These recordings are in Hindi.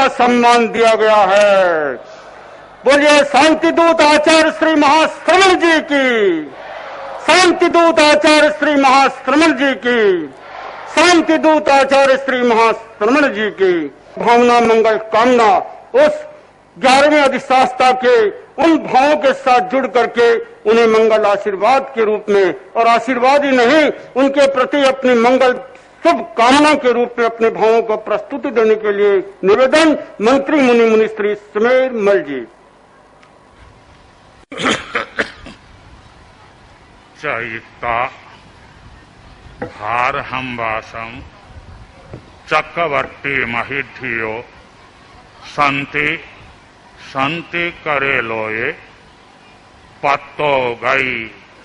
सम्मान दिया गया है। बोलिए शांति दूत आचार्य श्री महाश्रमण जी की, शांति दूत आचार्य श्री महाश्रमण जी की, शांति दूत आचार्य श्री महाश्रमण जी की। भावना मंगल कामना उस 11वें अधिशास्ता के उन भावों के साथ जुड़ करके उन्हें मंगल आशीर्वाद के रूप में, और आशीर्वाद ही नहीं, उनके प्रति अपनी मंगल शुभ कामना के रूप में अपने भावों को प्रस्तुति देने के लिए निवेदन मंत्री मुनि मुनि श्री सुमेर मल जी। चयिता भार हमवासम चक्रवर्ती महिधियो संति संति करे लोये पत्तो गई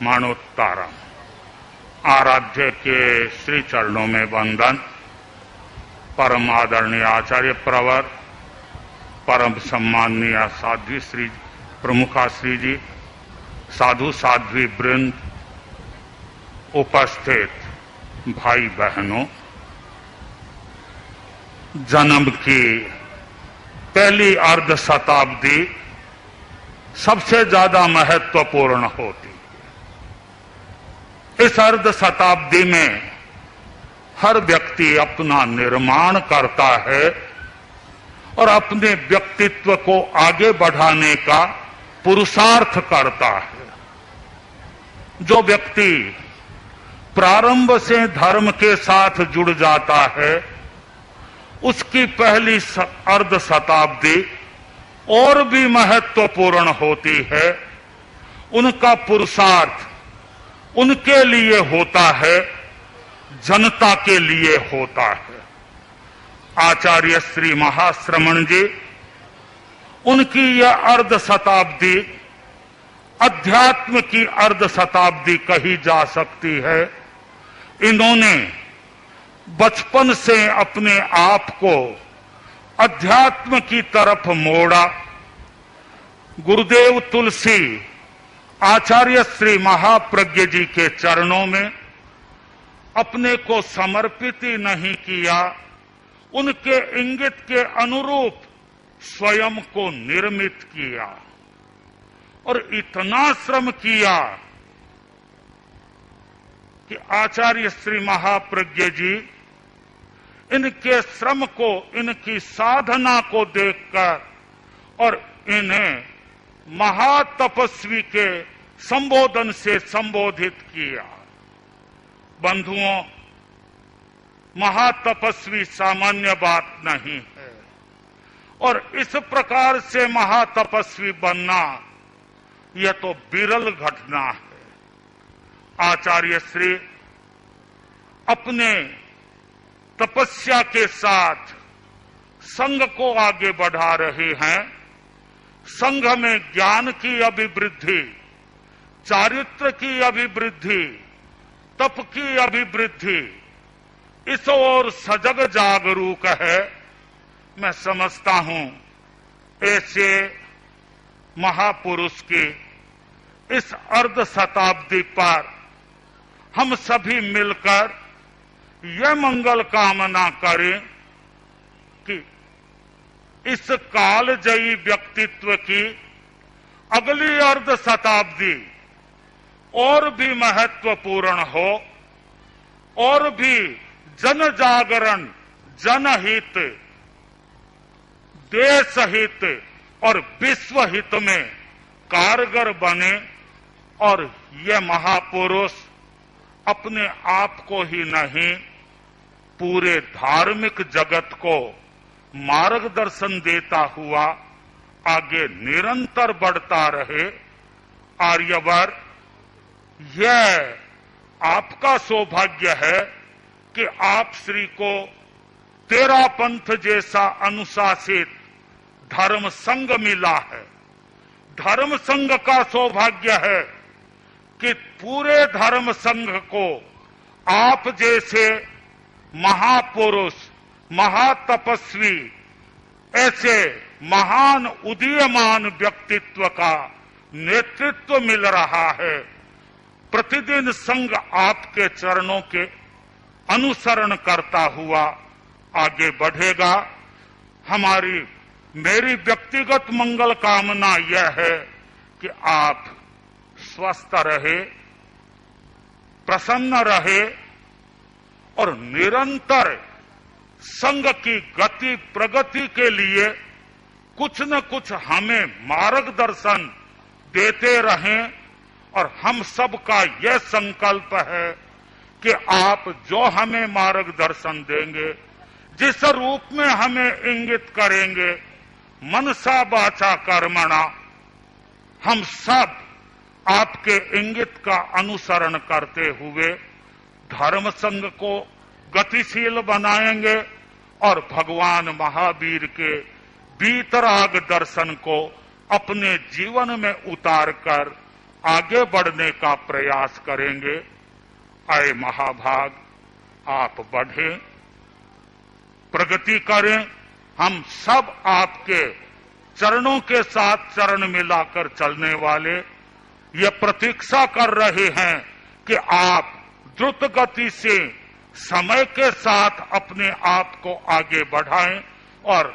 मणुत्तरम। आराध्य के श्री चरणों में वंदन। परम आदरणीय आचार्य प्रवर, परम सम्माननीय साध्वी श्री प्रमुखा श्री जी, साधु साध्वी वृंद, उपस्थित भाई बहनों, जन्म की पहली अर्ध शताब्दी सबसे ज्यादा महत्वपूर्ण होती। इस अर्ध शताब्दी में हर व्यक्ति अपना निर्माण करता है और अपने व्यक्तित्व को आगे बढ़ाने का पुरुषार्थ करता है। जो व्यक्ति प्रारंभ से धर्म के साथ जुड़ जाता है, उसकी पहली अर्ध शताब्दी और भी महत्वपूर्ण होती है। उनका पुरुषार्थ उनके लिए होता है, जनता के लिए होता है। आचार्य श्री महाश्रमण जी, उनकी यह अर्ध शताब्दी अध्यात्म की अर्ध शताब्दी कही जा सकती है। इन्होंने बचपन से अपने आप को अध्यात्म की तरफ मोड़ा। गुरुदेव तुलसी आचार्य श्री महाप्रज्ञ जी के चरणों में अपने को समर्पित ही नहीं किया, उनके इंगित के अनुरूप स्वयं को निर्मित किया और इतना श्रम किया कि आचार्य श्री महाप्रज्ञ जी इनके श्रम को, इनकी साधना को देखकर और इन्हें महातपस्वी के संबोधन से संबोधित किया। बंधुओं, महातपस्वी सामान्य बात नहीं है और इस प्रकार से महातपस्वी बनना यह तो विरल घटना है। आचार्य श्री अपने तपस्या के साथ संघ को आगे बढ़ा रहे हैं। संघ में ज्ञान की अभिवृद्धि, चारित्र की अभिवृद्धि, तप की अभिवृद्धि, इस ओर सजग जागरूक है। मैं समझता हूं ऐसे महापुरुष की इस अर्ध शताब्दी पर हम सभी मिलकर यह मंगल कामना करें कि इस कालजयी व्यक्तित्व की अगली अर्ध शताब्दी और भी महत्वपूर्ण हो, और भी जन जागरण, जनहित, देश हित और विश्व हित में कारगर बने और यह महापुरुष अपने आप को ही नहीं, पूरे धार्मिक जगत को मार्गदर्शन देता हुआ आगे निरंतर बढ़ता रहे। आर्यवर, यह आपका सौभाग्य है कि आप श्री को तेरा पंथ जैसा अनुशासित धर्म संघ मिला है। धर्म संघ का सौभाग्य है कि पूरे धर्म संघ को आप जैसे महापुरुष, महातपस्वी, ऐसे महान उदीयमान व्यक्तित्व का नेतृत्व मिल रहा है। प्रतिदिन संघ आपके चरणों के अनुसरण करता हुआ आगे बढ़ेगा। मेरी व्यक्तिगत मंगल कामना यह है कि आप स्वस्थ रहे, प्रसन्न रहे और निरंतर संघ की गति प्रगति के लिए कुछ न कुछ हमें मार्गदर्शन देते रहें। और हम सबका यह संकल्प है कि आप जो हमें मार्गदर्शन देंगे, जिस रूप में हमें इंगित करेंगे, मनसा वाचा कर्मणा, हम सब आपके इंगित का अनुसरण करते हुए धर्म संघ को गतिशील बनाएंगे और भगवान महावीर के वीतराग दर्शन को अपने जीवन में उतारकर आगे बढ़ने का प्रयास करेंगे। आए महाभाग, आप बढ़ें, प्रगति करें। हम सब आपके चरणों के साथ चरण मिलाकर चलने वाले ये प्रतीक्षा कर रहे हैं कि आप द्रुत गति से समय के साथ अपने आप को आगे बढ़ाएं और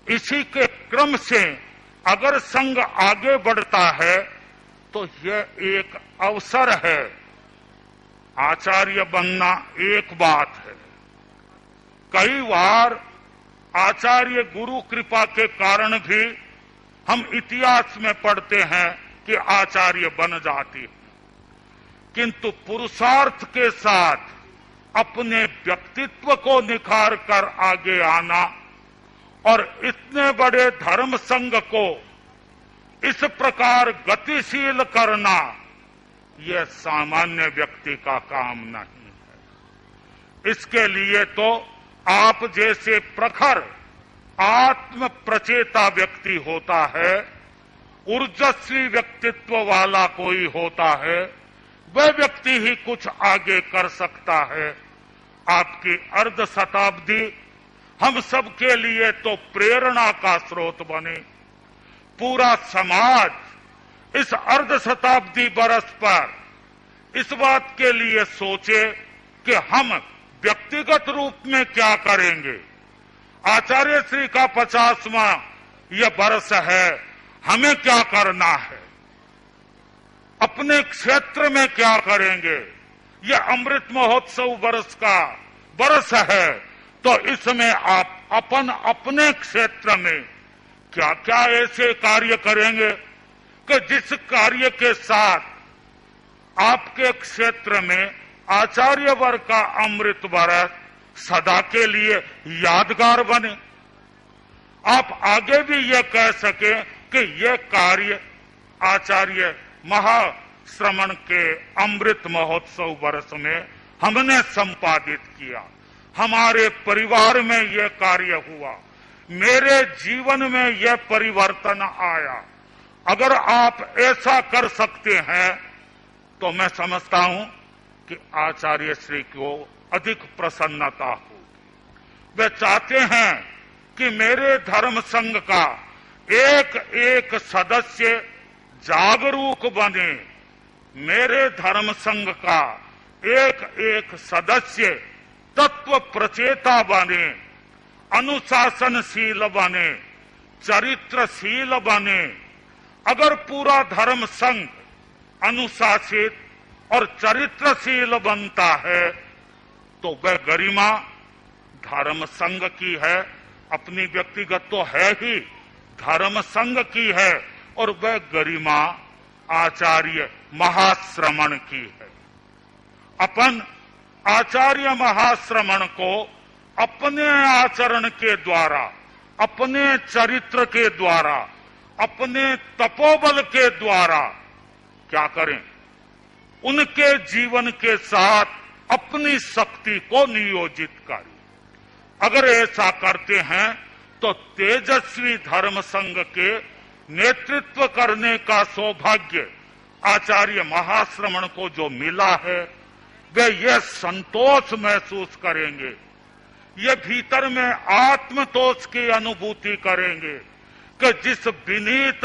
इसी के क्रम से अगर संघ आगे बढ़ता है तो यह एक अवसर है। आचार्य बनना एक बात है, कई बार आचार्य गुरु कृपा के कारण भी हम इतिहास में पढ़ते हैं कि आचार्य बन जाते हैं, किंतु पुरुषार्थ के साथ अपने व्यक्तित्व को निखार कर आगे आना और इतने बड़े धर्म संघ को इस प्रकार गतिशील करना, यह सामान्य व्यक्ति का काम नहीं है। इसके लिए तो आप जैसे प्रखर आत्म प्रचेता व्यक्ति होता है, ऊर्जस्वी व्यक्तित्व वाला कोई होता है, वह व्यक्ति ही कुछ आगे कर सकता है। आपकी अर्ध शताब्दी हम सबके लिए तो प्रेरणा का स्रोत बने। पूरा समाज इस अर्ध शताब्दी बरस पर इस बात के लिए सोचे कि हम व्यक्तिगत रूप में क्या करेंगे। आचार्य श्री का 50वां यह बरस है, हमें क्या करना है, अपने क्षेत्र में क्या करेंगे। यह अमृत महोत्सव बरस का बरस है, तो इसमें आप अपने क्षेत्र में क्या क्या ऐसे कार्य करेंगे कि जिस कार्य के साथ आपके क्षेत्र में आचार्य वर्ग का अमृत बरस सदा के लिए यादगार बने। आप आगे भी यह कह सके कि यह कार्य आचार्य महाश्रमण के अमृत महोत्सव वर्ष में हमने संपादित किया, हमारे परिवार में यह कार्य हुआ, मेरे जीवन में यह परिवर्तन आया। अगर आप ऐसा कर सकते हैं तो मैं समझता हूं कि आचार्य श्री को अधिक प्रसन्नता होगी। वे चाहते हैं कि मेरे धर्म संघ का एक एक सदस्य जागरूक बने, मेरे धर्म संघ का एक एक सदस्य तत्व प्रचेता बने, अनुशासनशील बने, चरित्रशील बने। अगर पूरा धर्म संघ अनुशासित और चरित्रशील बनता है तो वह गरिमा धर्म संघ की है, अपनी व्यक्तिगत तो है ही, धर्म संघ की है, और वह गरिमा आचार्य महाश्रमण की है। अपन आचार्य महाश्रमण को अपने आचरण के द्वारा, अपने चरित्र के द्वारा, अपने तपोबल के द्वारा क्या करें, उनके जीवन के साथ अपनी शक्ति को नियोजित करें। अगर ऐसा करते हैं तो तेजस्वी धर्म संघ के नेतृत्व करने का सौभाग्य आचार्य महाश्रमण को जो मिला है, वे यह संतोष महसूस करेंगे, ये भीतर में आत्मतोष की अनुभूति करेंगे कि जिस विनीत